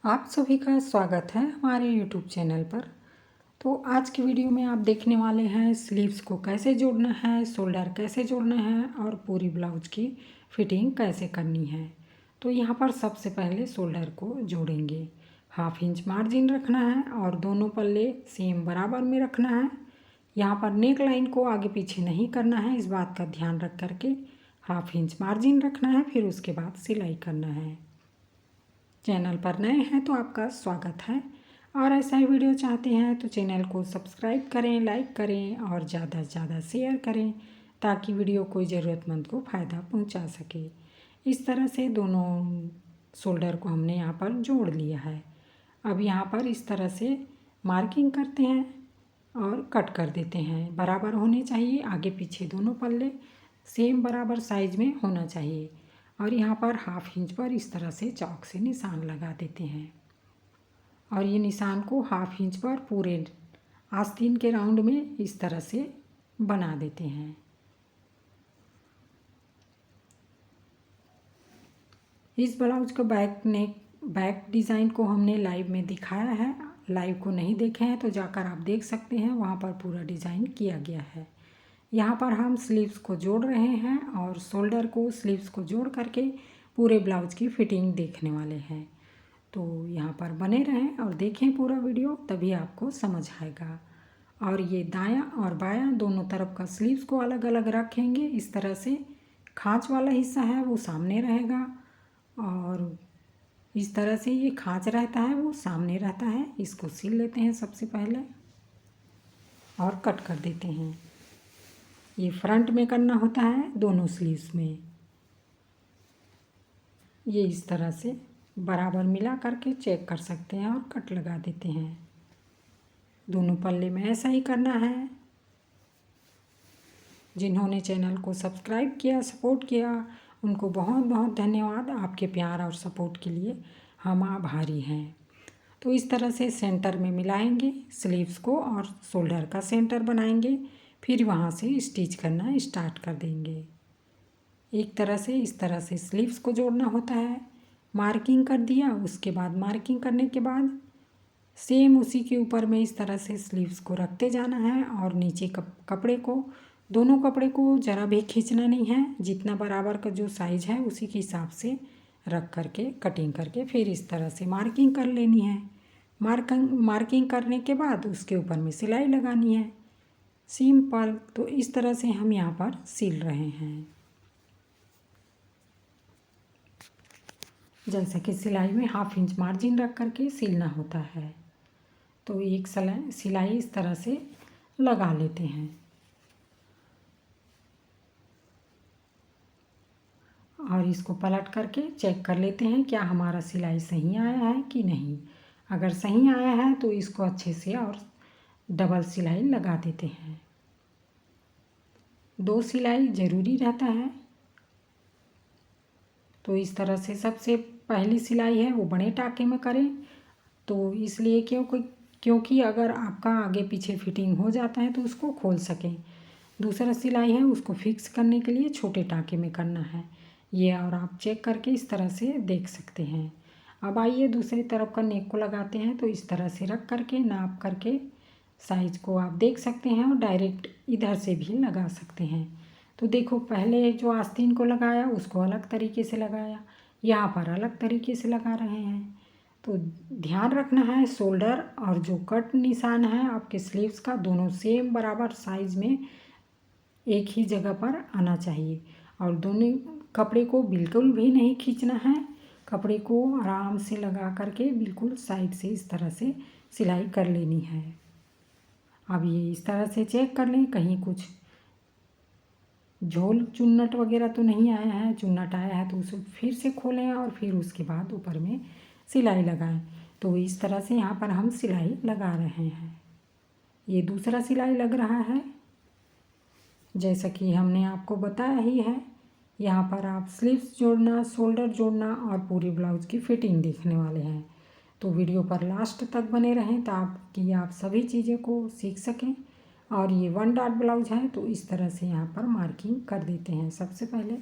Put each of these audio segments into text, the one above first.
आप सभी का स्वागत है हमारे YouTube चैनल पर। तो आज की वीडियो में आप देखने वाले हैं स्लीव्स को कैसे जोड़ना है, शोल्डर कैसे जोड़ना है और पूरी ब्लाउज की फिटिंग कैसे करनी है। तो यहाँ पर सबसे पहले शोल्डर को जोड़ेंगे। 1/2 इंच मार्जिन रखना है और दोनों पल्ले सेम बराबर में रखना है। यहाँ पर नेक लाइन को आगे पीछे नहीं करना है, इस बात का ध्यान रख करके 1/2 इंच मार्जिन रखना है। फिर उसके बाद सिलाई करना है। चैनल पर नए हैं तो आपका स्वागत है और ऐसा ही वीडियो चाहते हैं तो चैनल को सब्सक्राइब करें, लाइक करें और ज़्यादा से ज़्यादा शेयर करें ताकि वीडियो कोई ज़रूरतमंद को फ़ायदा पहुंचा सके। इस तरह से दोनों शोल्डर को हमने यहाँ पर जोड़ लिया है। अब यहाँ पर इस तरह से मार्किंग करते हैं और कट कर देते हैं। बराबर होने चाहिए, आगे पीछे दोनों पल्ले सेम बराबर साइज में होना चाहिए। और यहाँ पर 1/2 इंच पर इस तरह से चौक से निशान लगा देते हैं और ये निशान को 1/2 इंच पर पूरे आस्तीन के राउंड में इस तरह से बना देते हैं। इस ब्लाउज का बैक डिज़ाइन को हमने लाइव में दिखाया है। लाइव को नहीं देखे हैं तो जाकर आप देख सकते हैं, वहाँ पर पूरा डिज़ाइन किया गया है। यहाँ पर हम स्लीव्स को जोड़ रहे हैं और शोल्डर को स्लीव्स को जोड़ करके पूरे ब्लाउज की फिटिंग देखने वाले हैं। तो यहाँ पर बने रहें और देखें पूरा वीडियो, तभी आपको समझ आएगा। और ये दायां और बायां दोनों तरफ का स्लीव्स को अलग अलग रखेंगे। इस तरह से खांच वाला हिस्सा है वो सामने रहेगा और इस तरह से ये खांच रहता है वो सामने रहता है। इसको सिल लेते हैं सबसे पहले और कट कर देते हैं। ये फ्रंट में करना होता है दोनों स्लीव्स में। ये इस तरह से बराबर मिला करके चेक कर सकते हैं और कट लगा देते हैं। दोनों पल्ले में ऐसा ही करना है। जिन्होंने चैनल को सब्सक्राइब किया, सपोर्ट किया, उनको बहुत बहुत धन्यवाद। आपके प्यार और सपोर्ट के लिए हम आभारी हैं। तो इस तरह से सेंटर में मिलाएंगे स्लीव्स को और शोल्डर का सेंटर बनाएंगे। फिर वहाँ से स्टिच करना स्टार्ट कर देंगे। एक तरह से इस तरह से स्लीव्स को जोड़ना होता है। मार्किंग कर दिया, उसके बाद मार्किंग करने के बाद सेम उसी के ऊपर में इस तरह से स्लीव्स को रखते जाना है और नीचे कपड़े को, दोनों कपड़े को ज़रा भी खींचना नहीं है। जितना बराबर का जो साइज है उसी के हिसाब से रख करके कटिंग करके फिर इस तरह से मार्किंग कर लेनी है। मार्किंग करने के बाद उसके ऊपर में सिलाई लगानी है, सिंपल। तो इस तरह से हम यहाँ पर सिल रहे हैं। जैसे कि सिलाई में 1/2 इंच मार्जिन रख करके सिलना होता है। तो एक सिलाई इस तरह से लगा लेते हैं और इसको पलट करके चेक कर लेते हैं क्या हमारा सिलाई सही आया है कि नहीं। अगर सही आया है तो इसको अच्छे से और डबल सिलाई लगा देते हैं। 2 सिलाई ज़रूरी रहता है। तो इस तरह से सबसे पहली सिलाई है वो बड़े टाँके में करें। तो इसलिए क्योंकि अगर आपका आगे पीछे फिटिंग हो जाता है तो उसको खोल सकें। दूसरा सिलाई है उसको फिक्स करने के लिए छोटे टाँके में करना है। ये और आप चेक करके इस तरह से देख सकते हैं। अब आइए दूसरी तरफ का नेक को लगाते हैं। तो इस तरह से रख करके नाप करके साइज को आप देख सकते हैं और डायरेक्ट इधर से भी लगा सकते हैं। तो देखो, पहले जो आस्तीन को लगाया उसको अलग तरीके से लगाया, यहाँ पर अलग तरीके से लगा रहे हैं। तो ध्यान रखना है शोल्डर और जो कट निशान है आपके स्लीव्स का, दोनों सेम बराबर साइज में एक ही जगह पर आना चाहिए। और दोनों कपड़े को बिल्कुल भी नहीं खींचना है। कपड़े को आराम से लगा करके बिल्कुल साइड से इस तरह से सिलाई कर लेनी है। अब ये इस तरह से चेक कर लें कहीं कुछ झोल चुन्नट वगैरह तो नहीं आया है। चुन्नट आया है तो उसे फिर से खोलें और फिर उसके बाद ऊपर में सिलाई लगाएं। तो इस तरह से यहाँ पर हम सिलाई लगा रहे हैं। ये दूसरा सिलाई लग रहा है जैसा कि हमने आपको बताया ही है। यहाँ पर आप स्लीव्स जोड़ना, शोल्डर जोड़ना और पूरी ब्लाउज की फिटिंग देखने वाले हैं। तो वीडियो पर लास्ट तक बने रहें ताकि आप सभी चीज़ें को सीख सकें। और ये 1 डॉट ब्लाउज है तो इस तरह से यहाँ पर मार्किंग कर देते हैं। सबसे पहले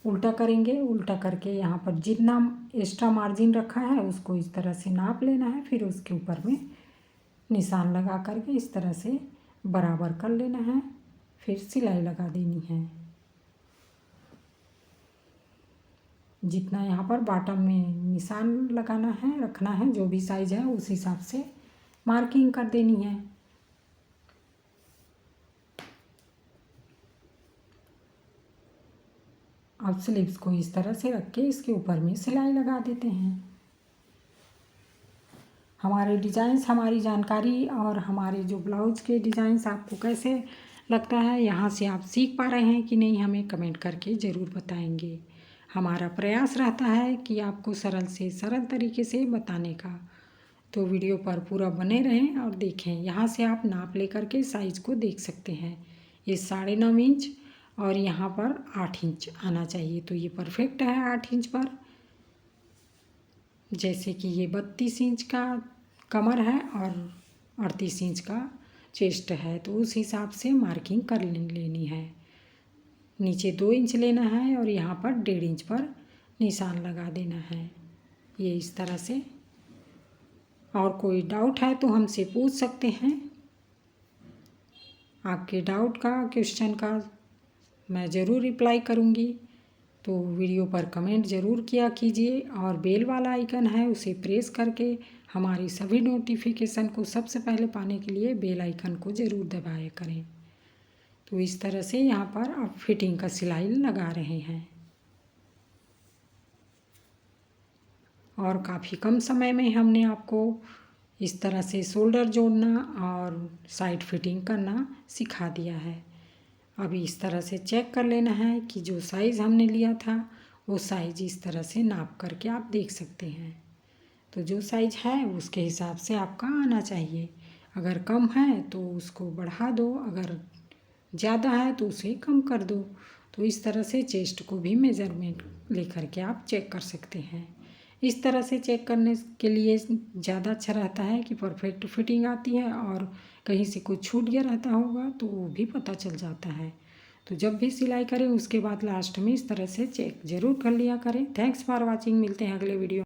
उल्टा करेंगे। उल्टा करके यहाँ पर जितना एक्स्ट्रा मार्जिन रखा है उसको इस तरह से नाप लेना है। फिर उसके ऊपर में निशान लगा करके इस तरह से बराबर कर लेना है। फिर सिलाई लगा देनी है। जितना यहाँ पर बॉटम में निशान लगाना है रखना है, जो भी साइज है उस हिसाब से मार्किंग कर देनी है। अब स्लीव्स को इस तरह से रख के इसके ऊपर में सिलाई लगा देते हैं। हमारे डिज़ाइंस, हमारी जानकारी और हमारे जो ब्लाउज के डिज़ाइंस आपको कैसे लगता है, यहाँ से आप सीख पा रहे हैं कि नहीं, हमें कमेंट करके ज़रूर बताएंगे। हमारा प्रयास रहता है कि आपको सरल से सरल तरीके से बताने का। तो वीडियो पर पूरा बने रहें और देखें। यहाँ से आप नाप लेकर के साइज़ को देख सकते हैं। ये 9.5 इंच और यहाँ पर 8 इंच आना चाहिए। तो ये परफेक्ट है 8 इंच पर। जैसे कि ये 32 इंच का कमर है और 38 इंच का चेस्ट है, तो उस हिसाब से मार्किंग कर लेनी है। नीचे 2 इंच लेना है और यहाँ पर 1.5 इंच पर निशान लगा देना है। ये इस तरह से। और कोई डाउट है तो हमसे पूछ सकते हैं। आपके डाउट का, क्वेश्चन का मैं ज़रूर रिप्लाई करूँगी। तो वीडियो पर कमेंट ज़रूर किया कीजिए और बेल वाला आइकन है उसे प्रेस करके हमारी सभी नोटिफिकेशन को सबसे पहले पाने के लिए बेल आइकन को ज़रूर दबाया करें। तो इस तरह से यहाँ पर अब फिटिंग का सिलाई लगा रहे हैं और काफ़ी कम समय में हमने आपको इस तरह से शोल्डर जोड़ना और साइड फिटिंग करना सिखा दिया है। अभी इस तरह से चेक कर लेना है कि जो साइज़ हमने लिया था वो साइज़ इस तरह से नाप करके आप देख सकते हैं। तो जो साइज़ है उसके हिसाब से आपका आना चाहिए। अगर कम है तो उसको बढ़ा दो, अगर ज़्यादा है तो उसे कम कर दो। तो इस तरह से चेस्ट को भी मेज़रमेंट लेकर के आप चेक कर सकते हैं। इस तरह से चेक करने के लिए ज़्यादा अच्छा रहता है कि परफेक्ट फिटिंग आती है और कहीं से कुछ छूट गया रहता होगा तो वो भी पता चल जाता है। तो जब भी सिलाई करें उसके बाद लास्ट में इस तरह से चेक ज़रूर कर लिया करें। Thanks for watching. मिलते हैं अगले वीडियो।